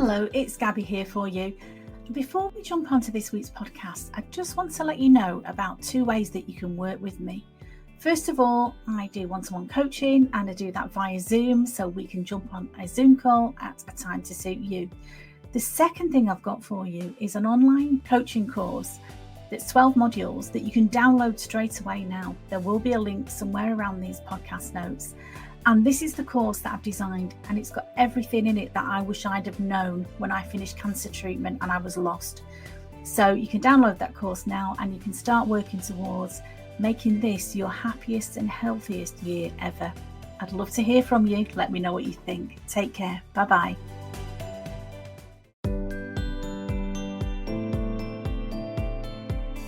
Hello, it's Gabby here for you. Before we jump onto this week's podcast, I just want to let you know about 2 ways that you can work with me. First of all, I do one-to-one coaching and I do that via Zoom, so we can jump on a Zoom call at a time to suit you. The second thing I've got for you is an online coaching course that's 12 modules that you can download straight away now. There will be a link somewhere around these podcast notes. And this is the course that I've designed, and it's got everything in it that I wish I'd have known when I finished cancer treatment and I was lost. So you can download that course now and you can start working towards making this your happiest and healthiest year ever. I'd love to hear from you. Let me know what you think. Take care. Bye-bye.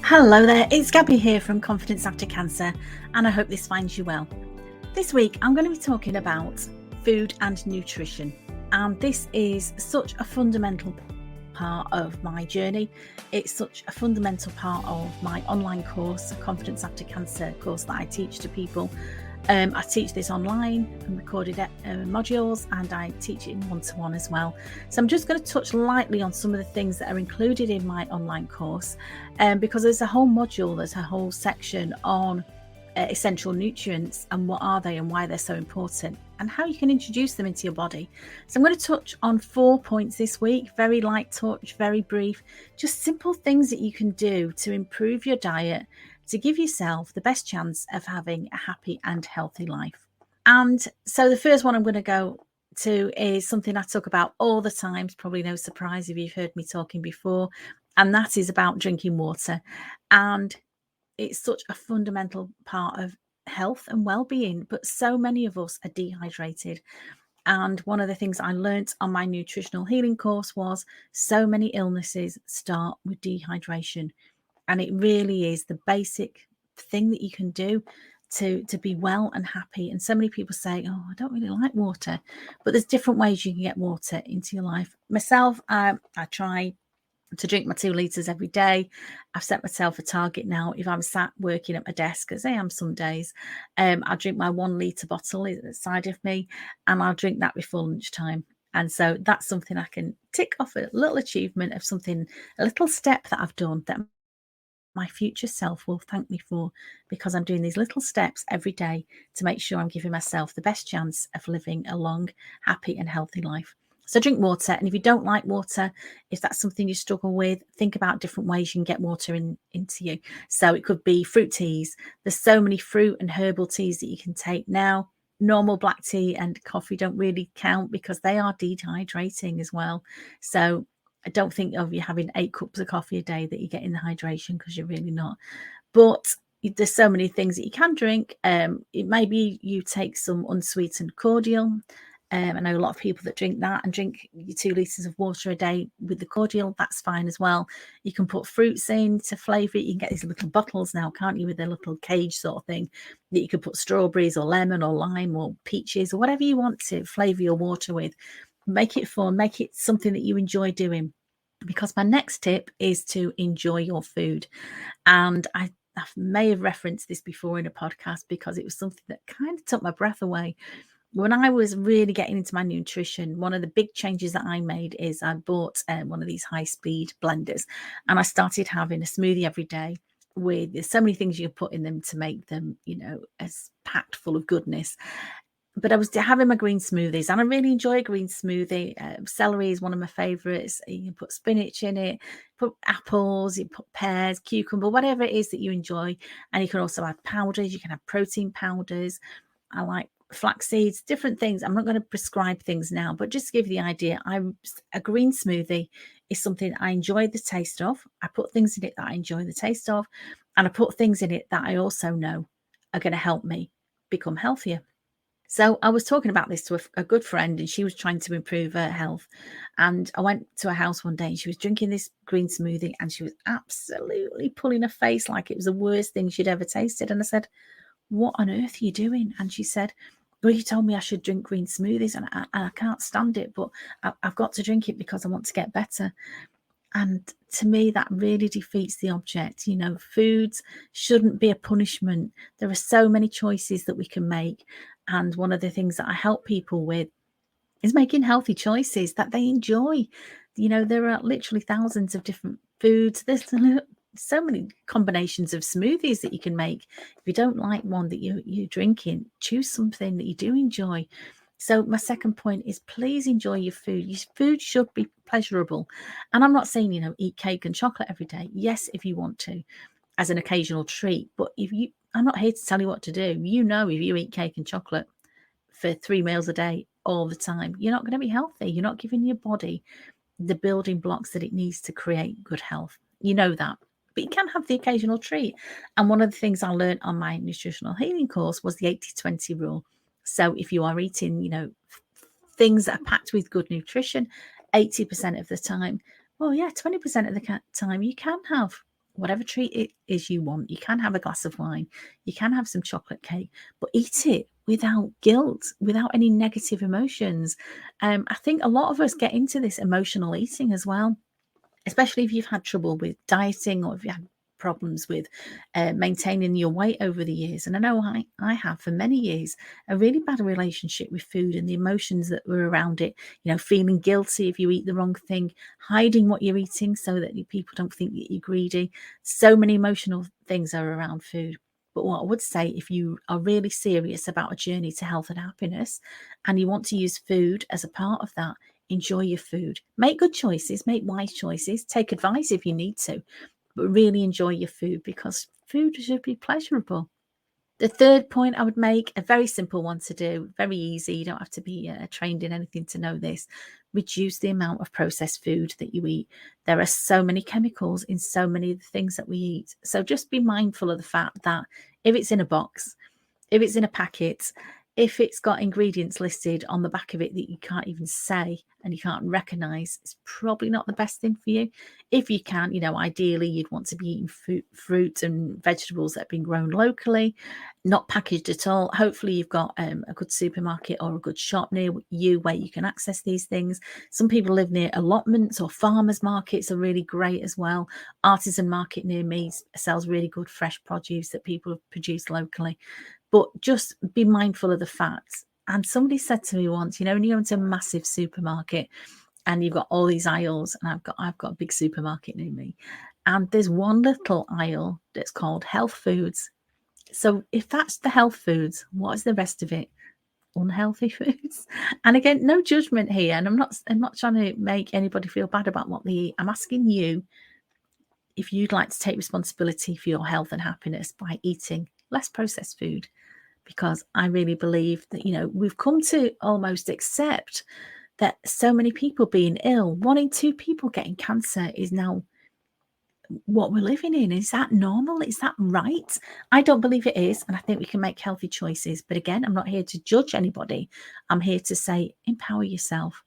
Hello there, it's Gabby here from Confidence After Cancer, and I hope this finds you well. This week, I'm going to be talking about food and nutrition, and this is such a fundamental part of my journey. It's such a fundamental part of my online course, Confidence After Cancer course that I teach to people. I teach this online and recorded modules, and I teach it in one-to-one as well. So I'm just going to touch lightly on some of the things that are included in my online course, because there's a whole module, there's a whole section on essential nutrients and what are they and why they're so important and how you can introduce them into your body. So I'm going to touch on 4 points this week, very light touch, very brief, just simple things that you can do to improve your diet to give yourself the best chance of having a happy and healthy life. And so the first one I'm going to go to is something I talk about all the time. It's probably no surprise if you've heard me talking before, and that is about drinking water. And it's such a fundamental part of health and well-being, but so many of us are dehydrated. And one of the things I learnt on my nutritional healing course was so many illnesses start with dehydration. And it really is the basic thing that you can do to be well and happy. And so many people say, oh, I don't really like water, but there's different ways you can get water into your life. Myself, I try to drink my 2 litres every day. I've set myself a target now. If I'm sat working at my desk, as I am some days, I'll drink my 1 litre bottle at the side of me, and I'll drink that before lunchtime. And so that's something I can tick off, a little achievement of something, a little step that I've done that my future self will thank me for, because I'm doing these little steps every day to make sure I'm giving myself the best chance of living a long, happy and healthy life. So drink water. And if you don't like water, if that's something you struggle with, think about different ways you can get water into you. So it could be fruit teas. There's so many fruit and herbal teas that you can take now. Normal black tea and coffee don't really count because they are dehydrating as well. So I don't think of you having 8 cups of coffee a day that you're getting the hydration, because you're really not. But there's so many things that you can drink. It may be you take some unsweetened cordial. I know a lot of people that drink that and drink your 2 litres of water a day with the cordial. That's fine as well. You can put fruits in to flavour it. You can get these little bottles now, can't you, with a little cage sort of thing that you could put strawberries or lemon or lime or peaches or whatever you want to flavour your water with. Make it fun, make it something that you enjoy doing. Because my next tip is to enjoy your food. And I may have referenced this before in a podcast because it was something that kind of took my breath away. When I was really getting into my nutrition, one of the big changes that I made is I bought one of these high-speed blenders, and I started having a smoothie every day with, there's so many things you can put in them to make them, as packed full of goodness. But I was having my green smoothies, and I really enjoy a green smoothie. Celery is one of my favourites. You can put spinach in it, put apples, you put pears, cucumber, whatever it is that you enjoy. And you can also add powders. You can have protein powders. I like flax seeds, different things. I'm not going to prescribe things now, but just to give you the idea, a green smoothie is something I enjoy the taste of. I put things in it that I enjoy the taste of, and I put things in it that I also know are going to help me become healthier. So I was talking about this to a good friend, and she was trying to improve her health. And I went to her house one day and she was drinking this green smoothie, and she was absolutely pulling her face like it was the worst thing she'd ever tasted. And I said, what on earth are you doing? And she said, well, you told me I should drink green smoothies, and I can't stand it, but I've got to drink it because I want to get better. And to me, that really defeats the object. Foods shouldn't be a punishment. There are so many choices that we can make. And one of the things that I help people with is making healthy choices that they enjoy. There are literally thousands of different foods. There's so many combinations of smoothies that you can make. If you don't like one that you're drinking, choose something that you do enjoy. So my second point is, please enjoy your food. Your food should be pleasurable. And I'm not saying, eat cake and chocolate every day. Yes, if you want to, as an occasional treat. But I'm not here to tell you what to do. If you eat cake and chocolate for 3 meals a day all the time, you're not going to be healthy. You're not giving your body the building blocks that it needs to create good health. You know that. But you can have the occasional treat. And one of the things I learned on my nutritional healing course was the 80-20 rule. So if you are eating, things that are packed with good nutrition 80% of the time, well, yeah, 20% of the time you can have whatever treat it is you want. You can have a glass of wine, you can have some chocolate cake, but eat it without guilt, without any negative emotions. I think a lot of us get into this emotional eating as well, especially if you've had trouble with dieting or if you had problems with maintaining your weight over the years. And I know I have for many years a really bad relationship with food and the emotions that were around it, feeling guilty if you eat the wrong thing, hiding what you're eating so that people don't think that you're greedy. So many emotional things are around food. But what I would say, if you are really serious about a journey to health and happiness and you want to use food as a part of that, enjoy your food. Make good choices, make wise choices, take advice if you need to, but really enjoy your food because food should be pleasurable. The third point I would make, a very simple one to do, very easy. You don't have to be trained in anything to know this. Reduce the amount of processed food that you eat. There are so many chemicals in so many of the things that we eat. So just be mindful of the fact that if it's in a box, if it's in a packet, if it's got ingredients listed on the back of it that you can't even say and you can't recognize, it's probably not the best thing for you. If you can, ideally you'd want to be eating fruit and vegetables that have been grown locally, not packaged at all. Hopefully you've got a good supermarket or a good shop near you where you can access these things. Some people live near allotments or farmers markets are really great as well. Artisan market near me sells really good fresh produce that people have produced locally. But just be mindful of the facts. And somebody said to me once, when you go into a massive supermarket and you've got all these aisles, and I've got a big supermarket near me, and there's one little aisle that's called health foods. So if that's the health foods, what is the rest of it? Unhealthy foods. And again, no judgment here. And I'm not trying to make anybody feel bad about what they eat. I'm asking you if you'd like to take responsibility for your health and happiness by eating less processed food. Because I really believe that, we've come to almost accept that so many people being ill, 1 in 2 people getting cancer is now what we're living in. Is that normal? Is that right? I don't believe it is. And I think we can make healthy choices. But again, I'm not here to judge anybody. I'm here to say, empower yourself.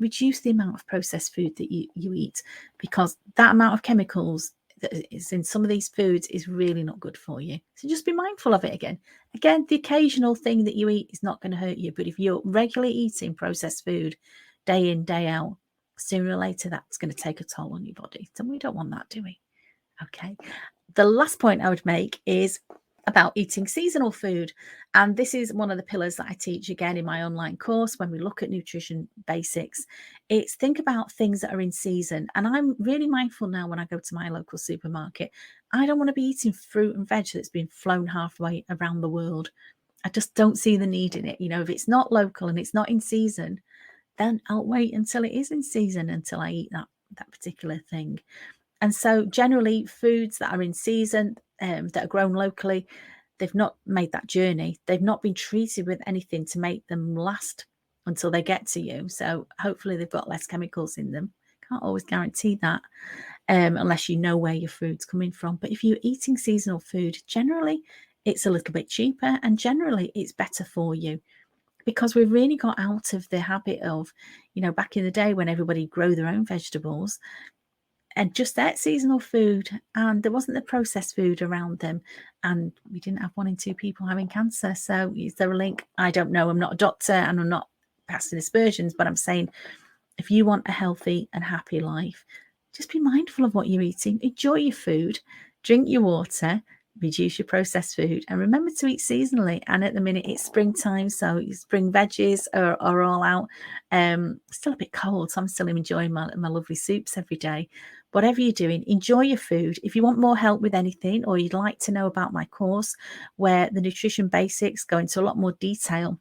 Reduce the amount of processed food that you eat, because that amount of chemicals that is in some of these foods is really not good for you. So just be mindful of it again. Again, the occasional thing that you eat is not going to hurt you. But if you're regularly eating processed food day in, day out, sooner or later, that's going to take a toll on your body. So we don't want that, do we? Okay. The last point I would make is about eating seasonal food. And this is one of the pillars that I teach again in my online course when we look at nutrition basics. It's think about things that are in season. And I'm really mindful now when I go to my local supermarket. I don't want to be eating fruit and veg that's been flown halfway around the world. I just don't see the need in it. If it's not local and it's not in season, then I'll wait until it is in season until I eat that particular thing. And so generally foods that are in season, that are grown locally, they've not made that journey. They've not been treated with anything to make them last until they get to you. So hopefully they've got less chemicals in them. Can't always guarantee that unless you know where your food's coming from. But if you're eating seasonal food, generally it's a little bit cheaper and generally it's better for you. Because we've really got out of the habit of, back in the day when everybody grew their own vegetables, and just ate seasonal food, and there wasn't the processed food around them, and we didn't have 1 in 2 people having cancer. So is there a link? I don't know. I'm not a doctor and I'm not passing aspersions, but I'm saying if you want a healthy and happy life, just be mindful of what you're eating. Enjoy your food, drink your water, reduce your processed food, and remember to eat seasonally. And at the minute it's springtime, so spring veggies are all out. Still a bit cold, so I'm still enjoying my lovely soups every day. Whatever you're doing, enjoy your food. If you want more help with anything, or you'd like to know about my course where the nutrition basics go into a lot more detail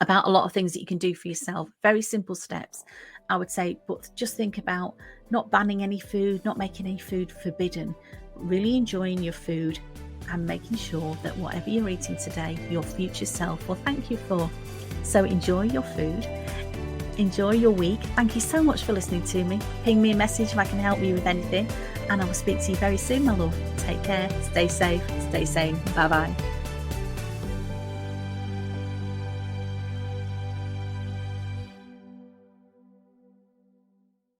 about a lot of things that you can do for yourself, very simple steps, I would say. But just think about not banning any food, not making any food forbidden, really enjoying your food and making sure that whatever you're eating today, your future self will thank you for. So enjoy your food, enjoy your week. Thank you so much for listening to me. Ping me a message if I can help you with anything, and I will speak to you very soon, my love. Take care, stay safe, stay sane. Bye bye.